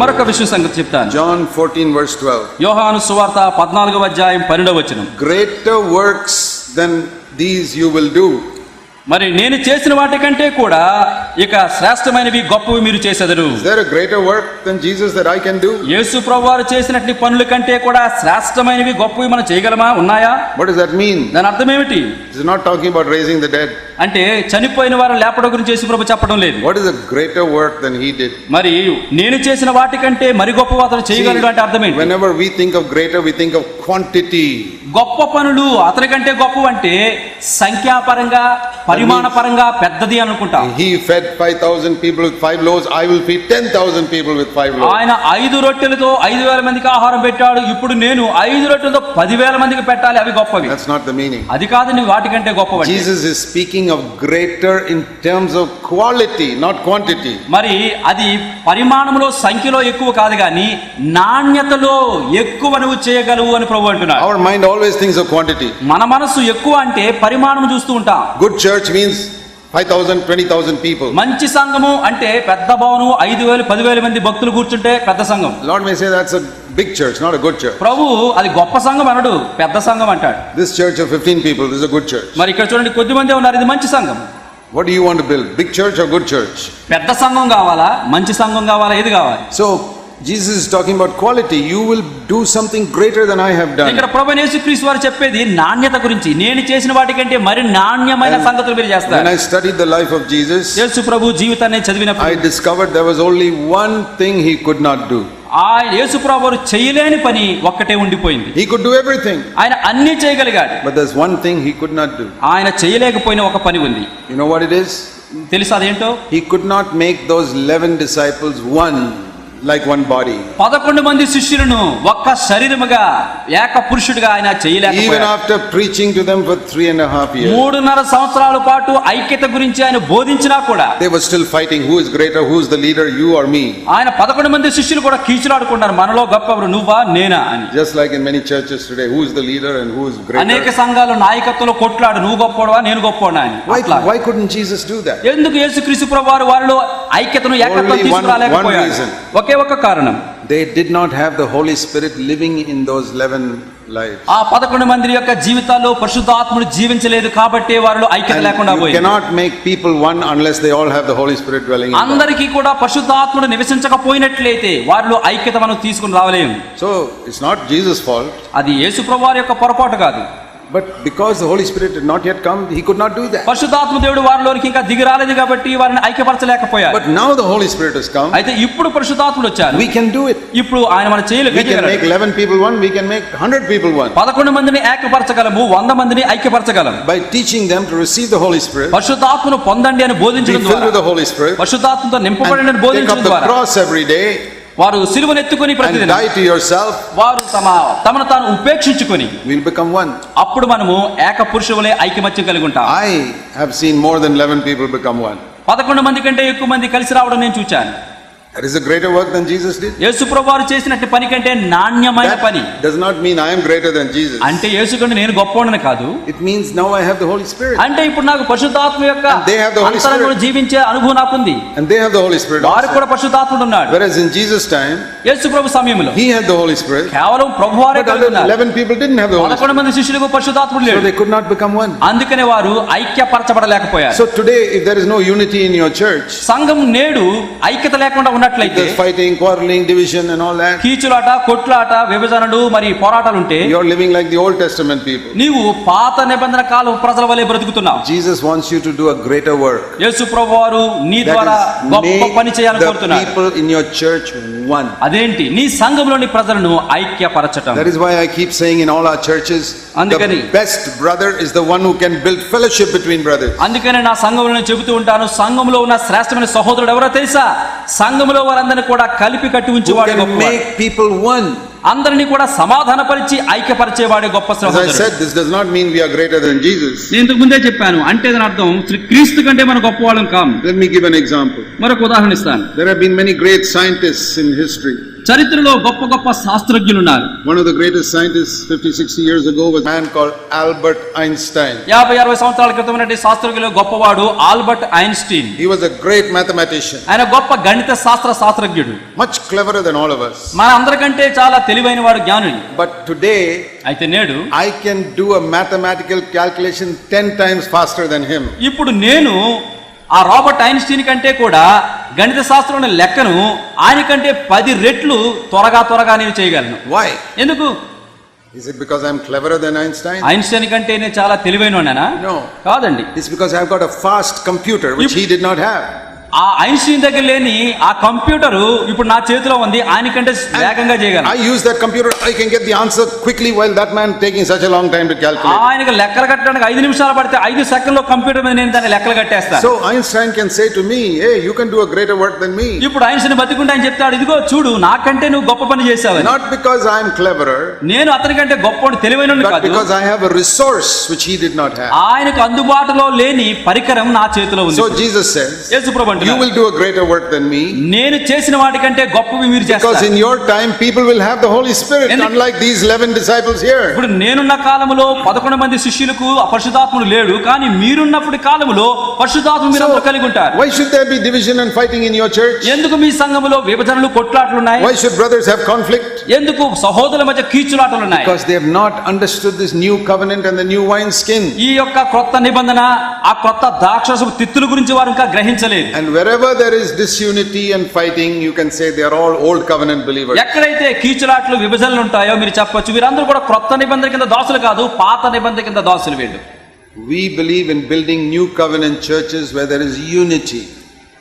మరొక విషయం సంగతి చెప్తాను. John 14 verse 12. యోహాను సువార్త 14వ అధ్యాయం 12వ వచనం. Greater works than these you will do. మరి నేను చేసిన వాటికంటే కూడా ఇక శ్రేష్టమైనవి గొప్పవి మీరు చేసెదరు. Is there a greater work than Jesus that I can do? యేసు ప్రభువారు చేసినట్టి పనుల కంటే కూడా శ్రేష్టమైనవి గొప్పవి మనం చేయగలమా? ఉన్నాయా? What does that mean? దాని అర్థం ఏమిటి? This is not talking about raising the dead. అంటే చనిపోయిన వారు లేపడం గురించి యేసు ప్రభు చెప్పడం లేదు. What is a greater work than he did? మరి నేను చేసిన వాటికంటే మరి గొప్ప అతను చేయగలడు అంటే అర్థం ఏంటి? Whenever we think of greater, we think of quantity. గొప్ప పనులు అతని కంటే గొప్ప అంటే సంఖ్యాపరంగా పరిమాణపరంగా పెద్దది అనుకుంటాం. He fed 5,000 people with 5 loaves. I will feed 10,000 people with 5 loaves. ఆయన 5 రొట్టెలతో 5,000 మందికి ఆహారం పెట్టాడు. ఇప్పుడు నేను 5 రొట్టెలతో 10,000 మందికి పెట్టాలి. అవి గొప్పవి. That's not the meaning. అది కాదు నీ వాటికంటే గొప్పవి. Jesus is speaking of greater in terms of quality, not quantity. మరి అది పరిమాణంలో సంఖ్యలో ఎక్కువ కాదు కానీ నాణ్యతలో ఎక్కువ నువ్వు చేయగలవు అని ప్రభు అంటున్నాడు. Our mind always thinks of quantity. మన మనసు ఎక్కువ అంటే పరిమాణం చూస్తూ ఉంటాం. Good church means 5,000, 20,000 people. మంచి సంఘము అంటే పెద్ద భవనం 5,000, 10,000 మంది భక్తులు కూర్చుంటే పెద్ద సంఘం. Lord may say that's a big church, not a good church. ప్రభు అది గొప్ప సంఘం అనడు, పెద్ద సంఘం అంటాడు. This church of 15 people, this is a good church. మరి ఇక్కడ చూడండి కొద్ది మంది ఉన్నారు, ఇది మంచి సంఘం. What do you want to build? Big church or good church? పెద్ద సంఘం కావాలా, మంచి సంఘం కావాలా, ఏది కావాలి? So Jesus is talking about quality. You will do something greater than I have done. ఇక్కడ ప్రభువైన యేసుక్రీస్తు వారు చెప్పేది నాణ్యత గురించి. నేను చేసిన వాటికంటే మరి నాణ్యమైన సంగతులు మీరు చేస్తారు. When I studied the life of Jesus, యేసు ప్రభు జీవితాన్ని చదివినప్పుడు I discovered there was only one thing he could not do. ఆ యేసు ప్రభు వారు చేయలేని పని ఒక్కటే ఉండిపోయింది. He could do everything. ఆయన అన్ని చేయగలిగాడు. But there's one thing he could not do. ఆయన చేయలేకపోయిన ఒక పని ఉంది. You know what it is? తెలుసా అదేంటో? He could not make those 11 disciples one, like one body. 11 మంది శిష్యులను ఒక్క శరీరముగా ఏక పురుషుడిగా ఆయన చేయలేకపోయాడు. Even after preaching to them for 3.5 years. 3.5 సంవత్సరాల పాటు ఐక్యత గురించి ఆయన బోధించినా కూడా they were still fighting. Who is greater? Who is the leader? You or me? ఆయన 11 మంది శిష్యులు కూడా కీచులాడుకున్నారు, మనలో గొప్పవారు నువ్వా నేనా అని. Just like in many churches today, who is the leader and who is greater? అనేక సంఘాలు నాయకత్వంలో కొట్లాడు, నువ్వు గొప్పవాడా నేను గొప్పవాడా అని. Why couldn't Jesus do that? ఎందుకు యేసుక్రీస్తు ప్రభువారు వారిలో ఐక్యతను ఏకత్వం తీసుకురాలేకపోయారు? ఒకే ఒక కారణం, they did not have the Holy Spirit living in those 11 lives. ఆ 11 మంది యొక్క జీవితాల్లో పరిశుద్ధాత్ముడు జీవించలేదు కాబట్టి వారిలో ఐక్యత లేకుండా పోయింది. You cannot make people one unless they all have the Holy Spirit dwelling in them. అందరికీ కూడా పరిశుద్ధాత్ముడు నివసించకపోయినట్లయితే వారిలో ఐక్యత మనం తీసుకుని రావలేము. So it's not Jesus' fault. అది యేసు ప్రభువారి యొక్క పొరపాటు కాదు. But because the Holy Spirit had not yet come, he could not do that. పరిశుద్ధాత్మ దేవుడు వారిలోనికి ఇంకా దిగి రాలేదు కాబట్టి వారిని ఐక్యపరచలేకపోయారు. But now the Holy Spirit has come. అయితే ఇప్పుడు పరిశుద్ధాత్ముడు వచ్చారు. We can do it. ఇప్పుడు ఆయన మన చేయగలరు. We can make 11 people one, we can make 100 people one. 11 మందిని ఏకపరచగలము, 100 మందిని ఐక్యపరచగలము. By teaching them to receive the Holy Spirit. పరిశుద్ధాత్మను పొందండి అని బోధించడం ద్వారా, filled with the Holy Spirit. పరిశుద్ధాత్మతో నింపబడండి అని బోధించడం ద్వారా, take up the cross every day. వారు సిలువను ఎత్తుకొని ప్రతిదినం die to yourself. వారు తమను తాను ఉపేక్షించుకొని we'll become one. అప్పుడు మనము ఏక పురుషులే ఐకమత్యం కలిగి ఉంటాం. I have seen more than 11 people become one. 11 మంది కంటే ఎక్కువ మంది కలిసి రావడం నేను చూచాను. That is a greater work than Jesus did. యేసు ప్రభువారు చేసినట్టు పని కంటే నాణ్యమైన పని. Does not mean I am greater than Jesus. అంటే యేసు కంటే నేను గొప్పవాడని కాదు. It means now I have the Holy Spirit. అంటే ఇప్పుడు నాకు పరిశుద్ధాత్మ యొక్క అంతరంగంలో జీవించే అనుభవం నాకుంది. And they have the Holy Spirit. వారికి కూడా పరిశుద్ధాత్ముడు ఉన్నాడు. Whereas in Jesus' time, యేసు ప్రభు సమయంలో he had the Holy Spirit. కేవలం ప్రభువారే కలిగి ఉన్నారు. 11 people didn't have the Holy Spirit. 11 మంది శిష్యులకు పరిశుద్ధాత్ముడు లేడు. So they could not become one. అందుకనే వారు ఐక్యపరచబడలేకపోయారు. So today if there is no unity in your church, సంఘం నేడు ఐక్యత లేకుండా ఉన్నట్లయితే, quarreling, division and all that, కీచులాట, కొట్లాట, విభజనలు మరి పోరాటాలు ఉంటే, you are living like the Old Testament people. నీవు పాత నిబంధన కాలం ప్రజల వలె బ్రతుకుతున్నావు. Jesus wants you to do a greater work. యేసు ప్రభువారు నీ ద్వారా గొప్ప పని చేయాలని కోరుతున్నాడు. People in your church one. అదేంటి? నీ సంఘంలోని ప్రజలను ఐక్యపరచటం. That is why I keep saying in all our churches, the best brother is the one who can build fellowship between brothers. అందుకనే నా సంఘంలో చెబుతూ ఉంటాను, సంఘంలో ఉన్న శ్రేష్టమైన సహోదరుడు ఎవరో తెలుసా? సంఘంలో వారందరిని కూడా కలిపి కట్టి ఉంచేవాడు గొప్పవాడు. Make people one. అందరినీ కూడా సమాధానపరిచి ఐక్యపరిచేవాడే గొప్ప సహోదరుడు. As I said, this does not mean we are greater than Jesus. నేను ఇంతకు ముందే చెప్పాను, అంటే దాని అర్థం క్రీస్తు కంటే మనం గొప్పవాళ్ళం కాం. Let me give an example. మరొక ఉదాహరణ ఇస్తాను. There have been many great scientists in history. చరిత్రలో గొప్ప గొప్ప శాస్త్రజ్ఞులు ఉన్నారు. One of the greatest scientists 50-60 years ago was a man called Albert Einstein. 50-60 సంవత్సరాల క్రితం ఉన్నటువంటి శాస్త్రజ్ఞులు గొప్పవాడు Albert Einstein. He was a great mathematician. ఆయన గొప్ప గణిత శాస్త్రజ్ఞుడు. Much cleverer than all of us. మన అందరికంటే చాలా తెలివైన వాడు జ్ఞానుడు. But today అయితే నేడు I can do a mathematical calculation 10 times faster than him. ఇప్పుడు నేను ఆ రాబర్ట్ ఐన్స్టీన్ కంటే కూడా గణిత శాస్త్రంలో లెక్కను ఆయన కంటే 10 రెట్లు త్వరగా నేను చేయగలను. Why? ఎందుకు? Is it because I'm cleverer than Einstein? Einstein కంటే నేను చాలా తెలివైనవాడినా? No. కాదండి. It's because I've got a fast computer which he did not have. ఆ ఐన్స్టీన్ దగ్గర లేని ఆ కంప్యూటరు ఇప్పుడు నా చేతిలో ఉంది, ఆయన కంటే వేగంగా చేయగలను. I use that computer, I can get the answer quickly while that man taking such a long time to calculate. ఆయనకు లెక్కలు కట్టడానికి 5 నిమిషాలు పడితే 5 సెకండ్లో కంప్యూటర్ మీద నేను దాన్ని లెక్కలు కట్టేస్తాను. So Einstein can say to me, hey, you can do a greater work than me. ఇప్పుడు ఐన్స్టీన్ బతికుంటే ఆయన చెప్తాడు, ఇదిగో చూడు నాకంటే నువ్వు గొప్ప పని చేసావు. Not because I'm cleverer, నేను అతనికంటే గొప్పవాడు తెలివైనవాడు but కాదు, because I have a resource which he did not have. ఆయనకు అందుబాటులో లేని పరికరం నా చేతిలో ఉంది. So Jesus says, యేసుప్రభు అంటున్నాడు, you will do a greater work than me. నేను చేసిన వాటికంటే గొప్పవి మీరు Because చేస్తారు. in your time people will have the Holy Spirit, unlike these 11 disciples here. ఇప్పుడు నేనున్న కాలములో 11 మంది శిష్యులకు పరిశుద్ధాత్ముడు లేడు, కానీ మీరున్నప్పుడు కాలములో పరిశుద్ధాత్మ మీరందరూ కలిగి ఉంటారు. Why should there be division and fighting in your church? ఎందుకు మీ సంఘములో విభజనలు కొట్లాటలు ఉన్నాయి? Why should brothers have conflict? ఎందుకు సహోదరుల మధ్య కీచులాటలు ఉన్నాయి? Because they have not understood this new covenant and the new wine skin. ఈ యొక్క క్రొత్త నిబంధన, ఆ క్రొత్త ద్రాక్షరసపు తిత్తుల గురించి వారు ఇంకా గ్రహించలేదు. And wherever there is disunity and fighting, you can say they are all old covenant believers. ఎక్కడైతే కీచులాట్లు విభజనలు ఉంటాయో మీరు చెప్పొచ్చు, వీరందరూ కూడా క్రొత్త నిబంధన కింద దాసులు కాదు, పాత నిబంధన కింద దాసులు వీళ్ళు. We believe in building new covenant churches where there is unity.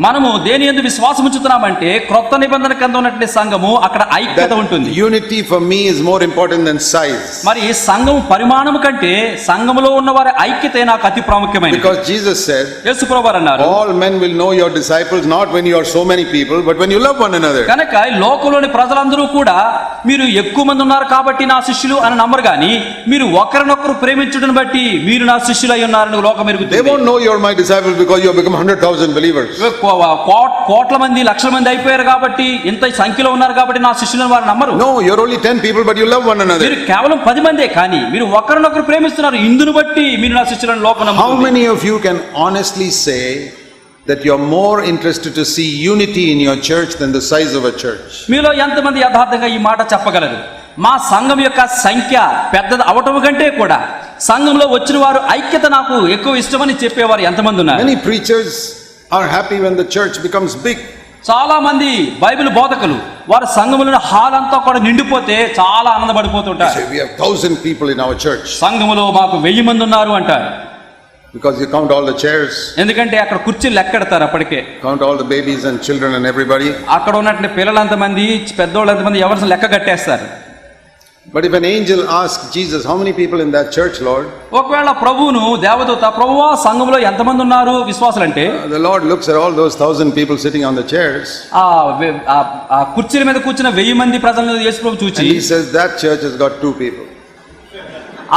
మనము దేని యందు విశ్వాసం ఉంచుతున్నామంటే క్రొత్త నిబంధన కింద ఉన్నటువంటి సంఘము అక్కడ ఐక్యత ఉంటుంది. Unity for me is more important than size. మరి సంఘం పరిమాణం కంటే సంఘములో ఉన్న వారి ఐక్యతే నాకు అతి ప్రాముఖ్యమైనది. Because Jesus said, యేసుప్రభు అన్నారు, all men will know your disciples not when you are so many people but when you love one another. కనుక లోకంలోని ప్రజలందరూ కూడా మీరు ఎక్కువ మంది ఉన్నారు కాబట్టి నా శిష్యులు అని నమ్మరు, కానీ మీరు ఒకరినొకరు ప్రేమించుటను బట్టి మీరు నా శిష్యులు అయి ఉన్నారని లోకం ఎరుగుతుంది. They won't know you're my disciples because you have become 100,000 believers. కోట్ల మంది లక్షల మంది అయిపోయారు కాబట్టి, ఇంత సంఖ్యలో ఉన్నారు కాబట్టి నా శిష్యులను వారు నమ్మరు. No, you're only 10 people but you love one another. మీరు కేవలం 10 మందే, కానీ మీరు ఒకరినొకరు ప్రేమిస్తున్నారు, ఇందును బట్టి మీరు నా శిష్యులను లోకం నమ్ముతుంది. How many of you can honestly say that you're more interested to see unity in your church than the size of a church? మీలో ఎంతమంది యథార్థంగా ఈ మాట చెప్పగలరు? మా సంఘం యొక్క సంఖ్య పెద్దది అవటం కంటే కూడా సంఘంలో వచ్చిన వారు ఐక్యత నాకు ఎక్కువ ఇష్టమని చెప్పేవారు ఎంతమంది ఉన్నారు? Many preachers are happy when the church becomes big. చాలా మంది బైబిల్ బోధకులు వారి సంఘములో హాల్ అంతా కూడా నిండిపోతే చాలా ఆనందపడిపోతుంటారు. Say, we have 1,000 people in our church. సంఘములో మాకు 1000 మంది ఉన్నారు అంటారు. Because you count all the chairs, ఎందుకంటే అక్కడ కుర్చీలు లెక్కెడతారు, అప్పటికే count all the babies and children and everybody. అక్కడ ఉన్నటువంటి పిల్లలు ఎంతమంది, పెద్దోళ్ళు ఎంతమంది, ఎవరు లెక్క కట్టేస్తారు. But if an angel asks Jesus, how many people in that church, Lord? ఒకవేళ ప్రభువును దేవదూత, ప్రభువా సంఘంలో ఎంతమంది ఉన్నారు విశ్వాసులు అంటే, The Lord looks at all those 1,000 people sitting on the chairs ఆ కుర్చీల మీద కూర్చున్న 1000 మంది ప్రజలను యేసు ప్రభు చూచి, and he says that church has got 2 people.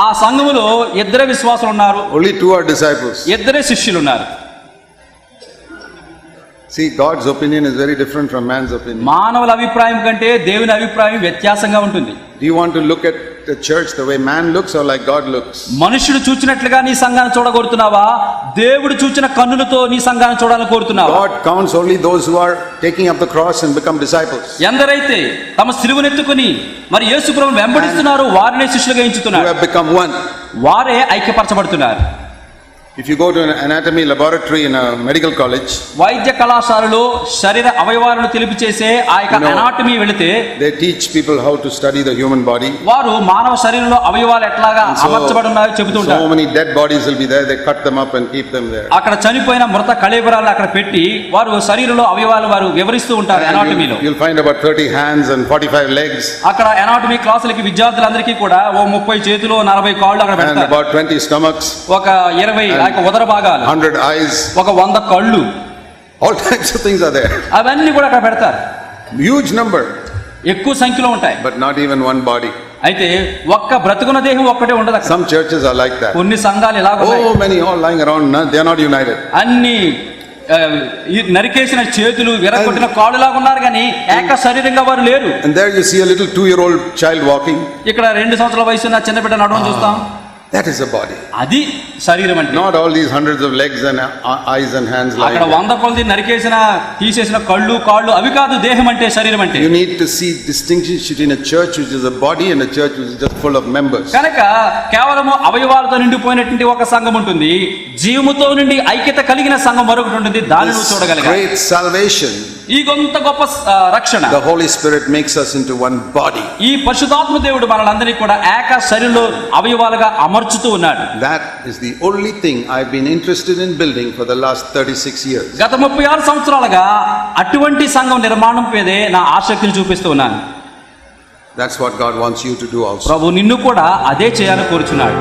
ఆ సంఘములో 2 విశ్వాసులు ఉన్నారు, Only 2 are disciples. 2 శిష్యులు ఉన్నారు. See, God's opinion is very different from man's opinion. మానవుల అభిప్రాయం కంటే దేవుని అభిప్రాయం వ్యత్యాసంగా ఉంటుంది. Do you want to look at the church the way man looks or like God looks? మనుషుడు చూచినట్లుగా నీ సంఘాన్ని చూడగోరుతున్నావా, దేవుడు చూచిన కన్నులతో నీ సంఘాన్ని చూడాలని కోరుతున్నావా? God counts only those who are taking up the cross and become disciples. ఎందరైతే తమ సిలువనెత్తుకుని మరి యేసు ప్రభువును వెంబడిస్తున్నారు వారినే శిష్యులుగా Who ఎంచుతున్నారు, have become one. వారే ఐక్యపరచబడుతున్నారు. If you go to an anatomy laboratory in a medical college, వైద్య కళాశాలలో శరీర అవయవాలను తెలిపి చేసే ఆ యొక్క అనాటమీ వెళితే they teach people how to study the human body. వారు మానవ శరీరంలో అవయవాలు ఎట్లాగా అమర్చబడి ఉన్నాయో చెబుతుంటారు. So many dead bodies will be there, they cut them up and keep them there. అక్కడ చనిపోయిన మృత కళేబరాలను అక్కడ పెట్టి వారు శరీరంలో అవయవాలు వారు వివరిస్తూ ఉంటారు అనాటమీలో. You'll find about 30 hands and 45 legs. అక్కడ అనాటమీ క్లాసులకి విద్యార్థులందరికీ కూడా ఓ 30 చేతులు 40 కాళ్ళు అక్కడ And పెడతారు. about 20 stomachs. ఒక 20 ఉదర భాగాలు, 100 eyes. ఒక 100 కళ్ళు, All types of things are there. అవన్నీ కూడా అక్కడ పెడతారు. Huge number. ఎక్కువ సంఖ్యలో ఉంటాయి. But not even one body. అయితే ఒక్క బ్రతుకున్న దేహం ఒక్కటే ఉండదు అక్కడ. Some churches are like that. కొన్ని సంఘాలు ఇలాగ ఉన్నాయి. Oh, many all lying around, they are not united. అన్ని ఈ నరికేసిన చేతులు విరగొట్టిన కాళ్ళులాగా ఉన్నారు కానీ ఏక శరీరంగా వారు లేరు. And there you see a little 2-year-old child walking. ఇక్కడ 2 సంవత్సరాల వయసున్న చిన్న బిడ్డ నడవడం చూస్తాం. That is a body. అది శరీరం అంటే. Not all these hundreds of legs and eyes and hands like అక్కడ 100 కొలది నరికేసిన తీసేసిన కళ్ళు కాళ్ళు అవి కాదు దేహం అంటే, శరీరం అంటే. You need to see distinction between a church which is a body and a church which is just full of members. కనుక కేవలము అవయవాలతో నిండిపోయినటువంటి ఒక సంఘం ఉంటుంది, జీవముతో నుండి ఐక్యత కలిగిన సంఘం మరొకటి ఉంటుంది. దాన్ని నువ్వు చూడగలగాలి. Great salvation. ఈ గొంత గొప్ప రక్షణ. The Holy Spirit makes us into one body. ఈ పరిశుద్ధాత్మ దేవుడు మనలందరినీ కూడా ఏక శరీరంలో అవయవాలుగా అమర్చుతూ ఉన్నాడు. That is the only thing I've been interested in building for the last 36 years. గత 36 సంవత్సరాలుగా అటువంటి సంఘం నిర్మాణం మీదే నా ఆసక్తిని చూపిస్తూ ఉన్నాను. That's what God wants you to do also. ప్రభు నిన్ను కూడా అదే చేయాలని కోరుచున్నాడు.